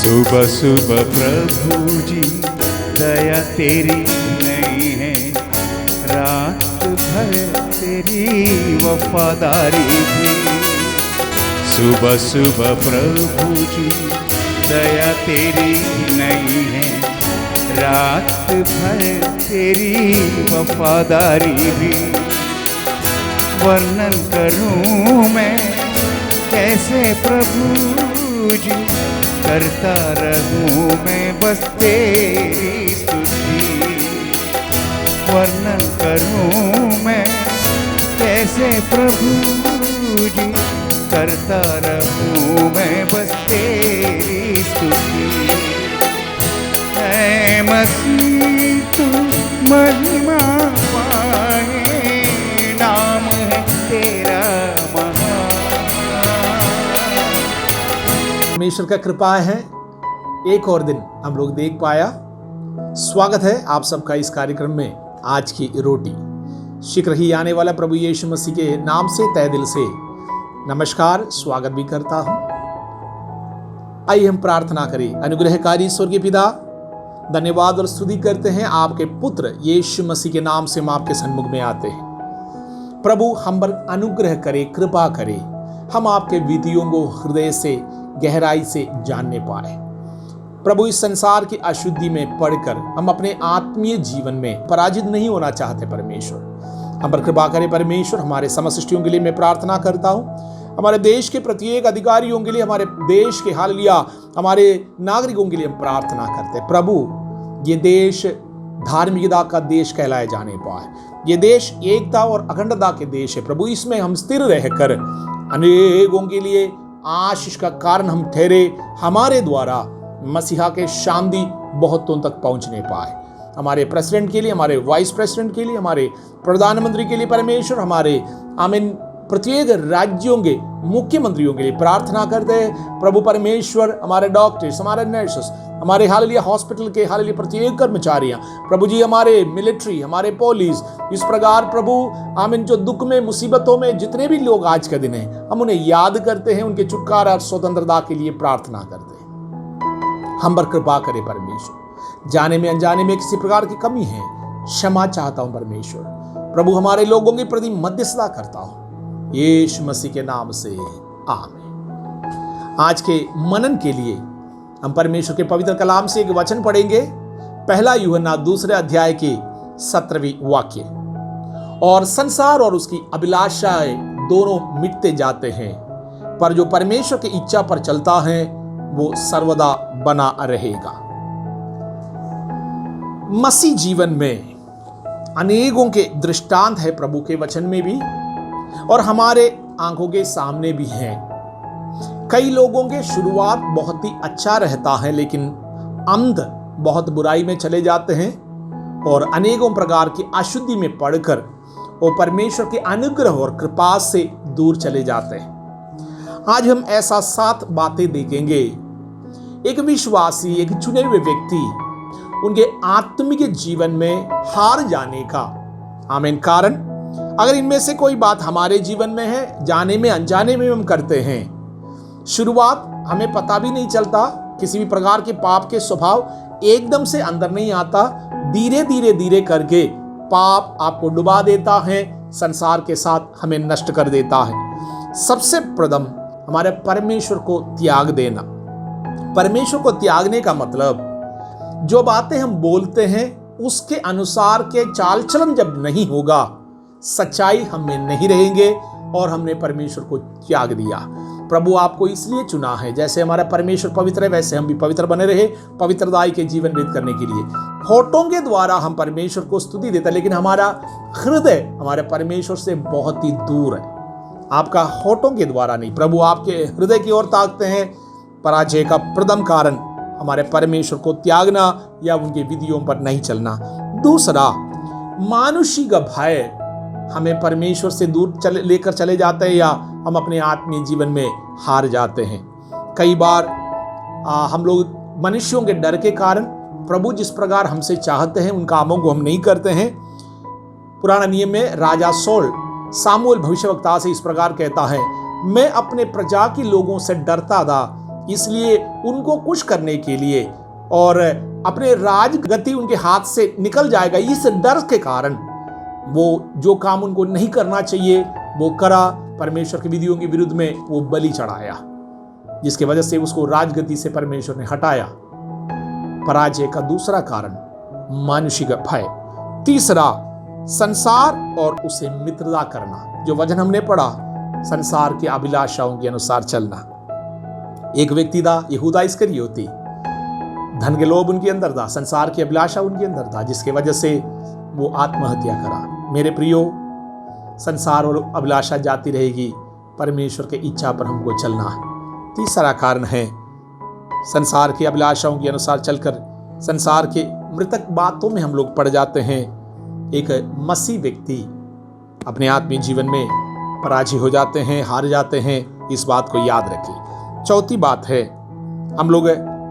सुबह सुबह प्रभु जी दया तेरी नहीं है, रात भर तेरी वफादारी भी। सुबह सुबह प्रभु जी दया तेरी नहीं है, रात भर तेरी वफादारी भी। वर्णन करूं मैं कैसे प्रभु जी, करता रहूं मैं बस तेरी स्तुति। वर्णन करूं मैं कैसे प्रभु जी, करता रहूं मैं बस तेरी स्तुति। ऐ मसीह तू महिमा पाए, नाम है तेरा परमेश्वर का कृपा है। एक और दिन हम लोग देख पाया। स्वागत है आप सबका इस कार्यक्रम में। आज की रोटी शीघ्र ही आने वाला प्रभु यीशु मसीह के नाम से तहे दिल से नमस्कार, स्वागत भी करता हूं। आइए हम प्रार्थना करें। अनुग्रहकारी स्वर्गीय पिता, धन्यवाद और स्तुति करते हैं आपके पुत्र यीशु मसीह के नाम से हम आपके सन्मुख में आते हैं। प्रभु हम पर अनुग्रह करे, कृपा करे, हम आपके विधियों को हृदय से गहराई से जानने पाए। प्रभु इस संसार की अशुद्धि में पढ़कर हम अपने आत्मीय जीवन में पराजित नहीं होना चाहते। परमेश्वर हम पर कृपा करे। परमेश्वर हमारे समस्त के लिए मैं प्रार्थना करता हूँ। हमारे देश के प्रत्येक अधिकारियों के लिए, हमारे देश के हालेलुया हमारे नागरिकों के लिए हम प्रार्थना करते हैं। प्रभु ये देश धार्मिकता का देश कहलाए जाने पाए। ये देश एकता और अखंडता के देश है। प्रभु इसमें हम स्थिर रहकर अनेकों के लिए आशीष का कारण हम ठहरे। हमारे द्वारा मसीहा के शांति बहुतों तक पहुंचने पाए। हमारे प्रेसिडेंट के लिए, हमारे वाइस प्रेसिडेंट के लिए, हमारे प्रधानमंत्री के लिए परमेश्वर, हमारे आमीन प्रत्येक राज्यों के मुख्यमंत्रियों के लिए प्रार्थना करते हैं। प्रभु परमेश्वर हमारे डॉक्टर्स, हमारे नर्सेस, हमारे हालेलुया हॉस्पिटल के हालेलुया प्रत्येक कर्मचारियां, प्रभु जी हमारे मिलिट्री, हमारे पुलिस, इस प्रकार प्रभु आमीन जो दुख में मुसीबतों में जितने भी लोग आज के दिन हैं, हम उन्हें याद करते हैं। उनके छुटकारा और स्वतंत्रता के लिए प्रार्थना करते हैं। हम पर कृपा करे परमेश्वर। जाने में अनजाने में किसी प्रकार की कमी है, क्षमा चाहता हूं परमेश्वर। प्रभु हमारे लोगों के प्रति मध्यस्थता करता हूं यीशु मसीह के नाम से, आमीन। आज के मनन के लिए हम परमेश्वर के पवित्र कलाम से एक वचन पढ़ेंगे। पहला यूहन्ना 2 अध्याय के 17वीं वाक्य। और संसार और उसकी अभिलाषाएं दोनों मिटते जाते हैं, पर जो परमेश्वर की इच्छा पर चलता है वो सर्वदा बना रहेगा। मसीह जीवन में अनेकों के दृष्टांत है प्रभु के वचन में भी, और हमारे आंखों के सामने भी हैं। कई लोगों के शुरुआत बहुत ही अच्छा रहता है, लेकिन अंत बहुत बुराई में चले जाते हैं और अनेकों प्रकार की अशुद्धि में पड़कर वो परमेश्वर के अनुग्रह और कृपा से दूर चले जाते हैं। आज हम ऐसा 7 बातें देखेंगे। एक विश्वासी, एक चुने हुए व्यक्ति उनके आत्मिक जीवन में हार जाने का आमीन कारण, अगर इनमें से कोई बात हमारे जीवन में है, जाने में अनजाने में हम करते हैं। शुरुआत हमें पता भी नहीं चलता। किसी भी प्रकार के पाप के स्वभाव एकदम से अंदर नहीं आता। धीरे धीरे धीरे करके पाप आपको डुबा देता है, संसार के साथ हमें नष्ट कर देता है। सबसे प्रथम हमारे परमेश्वर को त्याग देना। परमेश्वर को त्यागने का मतलब, जो बातें हम बोलते हैं उसके अनुसार के चाल चलन जब नहीं होगा, सच्चाई हमें नहीं रहेंगे और हमने परमेश्वर को त्याग दिया। प्रभु आपको इसलिए चुना है, जैसे हमारा परमेश्वर पवित्र है वैसे हम भी पवित्र बने रहे, पवित्रताई के जीवन व्यतीत करने के लिए। होठों के द्वारा हम परमेश्वर को स्तुति देते हैं, लेकिन हमारा हृदय हमारे परमेश्वर से बहुत ही दूर है। आपका होठों के द्वारा नहीं, प्रभु आपके हृदय की ओर ताकते हैं। पराजय का प्रथम कारण हमारे परमेश्वर को त्यागना या उनके विधियों पर नहीं चलना। दूसरा, मानुषी का भय हमें परमेश्वर से दूर लेकर चले जाते हैं या हम अपने आत्मीय जीवन में हार जाते हैं। कई बार हम लोग मनुष्यों के डर के कारण प्रभु जिस प्रकार हमसे चाहते हैं उन कामों को हम नहीं करते हैं। पुराना नियम में राजा सौल सामुएल भविष्यवक्ता से इस प्रकार कहता है, मैं अपने प्रजा के लोगों से डरता था इसलिए उनको खुश करने के लिए और अपने राजगति उनके हाथ से निकल जाएगा, इस डर के कारण वो जो काम उनको नहीं करना चाहिए वो करा, परमेश्वर की विधियों के विरुद्ध में वो बलि चढ़ाया, जिसकी वजह से उसको राजगति से परमेश्वर ने हटाया। पराजय का दूसरा कारण मानुषिक भय, तीसरा संसार और उसे मित्रता करना, जो वचन हमने पढ़ा, संसार की अभिलाषाओं के अनुसार चलना। एक व्यक्ति था यहूदा इस्करियोती, धन के लोभ उनके अंदर था, संसार की अभिलाषा उनके अंदर था, जिसकी वजह से वो आत्महत्या करा। मेरे प्रियो, संसार और अभिलाषा जाती रहेगी, परमेश्वर के इच्छा पर हमको चलना है। तीसरा कारण है संसार की अभिलाषाओं के अनुसार चलकर संसार के मृतक बातों में हम लोग पड़ जाते हैं। एक मसीह व्यक्ति अपने आत्मीय जीवन में पराजय हो जाते हैं, हार जाते हैं, इस बात को याद रखिए। चौथी बात है, हम लोग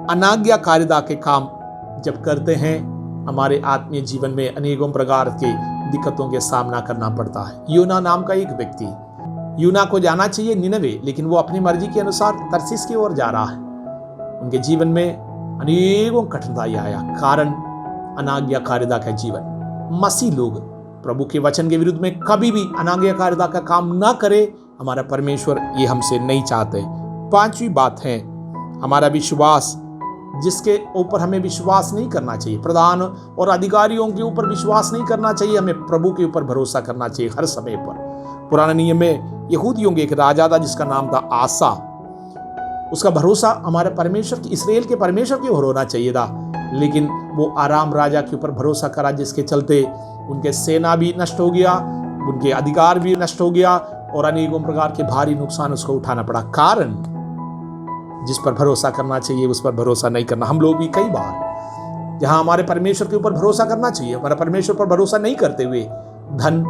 अनाज्ञाकारिता के काम जब करते हैं, हमारे आत्मीय जीवन में अनेकों प्रकार की दिक्कतों के सामना करना पड़ता है। यूना नाम का एक व्यक्ति, यूना को जाना चाहिए निनवे, लेकिन वो अपनी मर्जी के अनुसार तरसीस की ओर जा रहा है। उनके जीवन में अनेकों कठिनाई आया, कारण अनाज्ञाकारिता का जीवन। मसीह लोग प्रभु के वचन के विरुद्ध में कभी भी अनाज्ञाकारिता का काम ना करे, हमारा परमेश्वर ये हमसे नहीं चाहते। पांचवी बात है हमारा विश्वास, जिसके ऊपर हमें विश्वास नहीं करना चाहिए, प्रधान और अधिकारियों के ऊपर विश्वास नहीं करना चाहिए, हमें प्रभु के ऊपर भरोसा करना चाहिए हर समय पर। पुराने नियम में यहूदियों के एक राजा था जिसका नाम था आसा। उसका भरोसा हमारे परमेश्वर की, इस्राएल के परमेश्वर की ओर होना चाहिए था, लेकिन वो आराम राजा के ऊपर भरोसा करा, जिसके चलते उनके सेना भी नष्ट हो गया, उनके अधिकार भी नष्ट हो गया और अनेकों प्रकार के भारी नुकसान उसको उठाना पड़ा। कारण जिस पर भरोसा करना चाहिए उस पर भरोसा नहीं करना। हम लोग भी कई बार जहां हमारे परमेश्वर के ऊपर भरोसा करना चाहिए, हमारे परमेश्वर पर भरोसा नहीं करते हुए धन,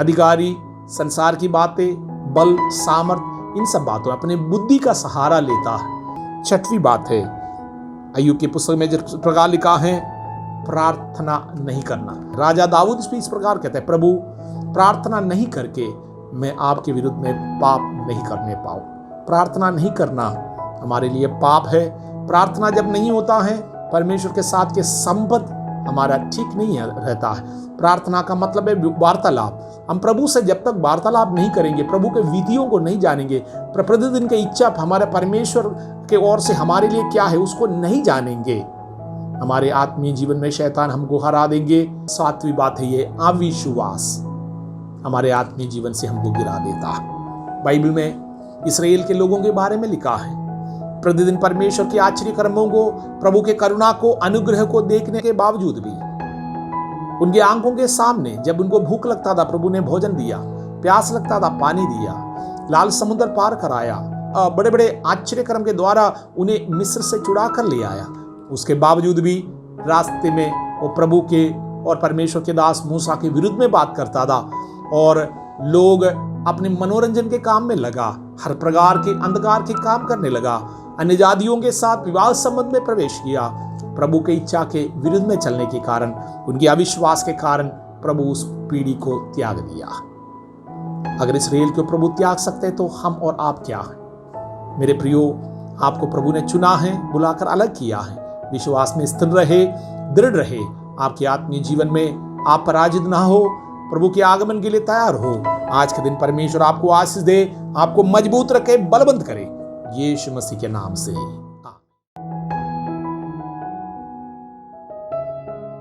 अधिकारी, संसार की बातें, बल, सामर्थ, इन सब बातों में अपने बुद्धि का सहारा लेता है। छठवीं बात है, अय्यूब की पुस्तक में जिस प्रकार लिखा है, प्रार्थना नहीं करना। राजा दाऊद इस प्रकार कहते हैं, प्रभु प्रार्थना नहीं करके मैं आपके विरुद्ध में पाप नहीं करने पाऊं। प्रार्थना नहीं करना हमारे लिए पाप है। प्रार्थना जब नहीं होता है, परमेश्वर के साथ के संबंध हमारा ठीक नहीं रहता है। प्रार्थना का मतलब है वार्तालाप। हम प्रभु से जब तक वार्तालाप नहीं करेंगे, प्रभु के विधियों को नहीं जानेंगे, प्रतिदिन की इच्छा हमारे परमेश्वर के ओर से हमारे लिए क्या है उसको नहीं जानेंगे, हमारे आत्मीय जीवन में शैतान हमको हरा देंगे। सातवीं बात है ये अविश्वास, हमारे आत्मीय जीवन से हमको गिरा देता है। बाइबल में इस्राएल के लोगों के बारे में लिखा है, प्रतिदिन परमेश्वर के आश्चर्य कर्मों को, प्रभु के करुणा को, अनुग्रह को देखने के बावजूद भी उनकी आंखों के सामने जब उनको भूख लगता था प्रभु ने भोजन दिया, प्यास लगता था पानी दिया, लाल समुद्र पार कराया, बड़े बड़े आश्चर्य कर्म के द्वारा उन्हें मिस्र से छुड़ा कर ले आया। उसके बावजूद भी रास्ते में वो प्रभु के और परमेश्वर के दास मूसा के विरुद्ध में बात करता था और लोग अपने मनोरंजन के काम में लगा, हर प्रकार के अंधकार के काम करने लगा, अन्य जातियों के साथ विवाह संबंध में प्रवेश किया। प्रभु की इच्छा के विरुद्ध में चलने के कारण, उनके अविश्वास के कारण प्रभु उस पीढ़ी को त्याग दिया। अगर इस्राएल को प्रभु त्याग सकते तो हम और आप क्या हैं? मेरे प्रियो, आपको प्रभु ने चुना है, बुलाकर अलग किया है। विश्वास में स्थिर रहे, दृढ़ रहे। आपके आत्मीय जीवन में आप पराजित ना हो, प्रभु के आगमन के लिए तैयार हो। आज के दिन परमेश्वर आपको आशीष दे, आपको मजबूत रखे, बलवंत करे, यीशु मसीह के नाम से।